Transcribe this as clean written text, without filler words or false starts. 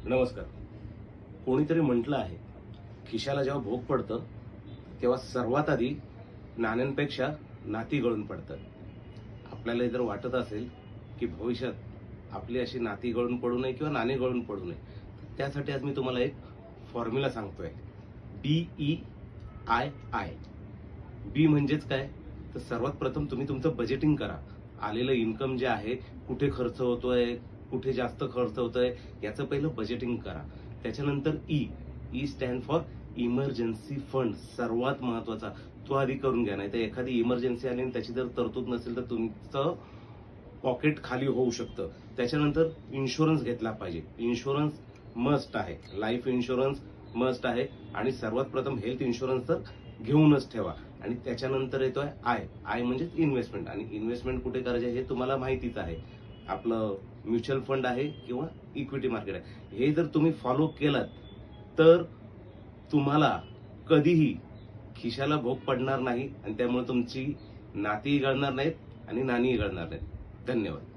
नमस्कार. कोणीतरी म्हटलं आहे, खिशाला जेव्हा भोग पडतं तेव्हा सर्वात आधी नाण्यांपेक्षा नाती गळून पडतात. आपल्याला जर वाटत असेल की भविष्यात आपली अशी नाती गळून पडू नये किंवा नाणी गळून पडू नये, तर त्यासाठी आज मी तुम्हाला एक फॉर्म्युला सांगतोय. BEII. बी म्हणजेच काय? तर सर्वात प्रथम तुम्ही तुमचं बजेटिंग करा. आलेलं इन्कम जे आहे, कुठे खर्च होतोय, कुठे जास्त खर्च होतोय, याचं पहिलं बजेटिंग करा. त्याच्यानंतर E stand for emergency fund. सर्वात महत्वाचा तो आधी करून घ्या, नाही तर एखादी इमर्जन्सी आली आणि त्याची जर तरतूद नसेल तर तुमचं पॉकेट खाली होऊ शकतं. त्याच्यानंतर इन्शुरन्स घेतला पाहिजे. इन्शुरन्स मस्ट आहे. लाईफ इन्शुरन्स मस्ट आहे आणि सर्वात प्रथम हेल्थ इन्शुरन्स तर घेऊनच ठेवा. आणि त्याच्यानंतर येतोय आय म्हणजे इन्व्हेस्टमेंट. आणि इन्व्हेस्टमेंट कुठे करायचे हे तुम्हाला माहितीच आहे. आपलं म्युच्युअल फंड आहे किंवा इक्विटी मार्केट आहे. हे जर तुम्ही फॉलो केलात तर तुम्हाला कधीही खिशाला भोग पडणार नाही आणि त्यामुळे तुमची नातीही गळणार नाहीत आणि नाणीही गळणार नाहीत. धन्यवाद.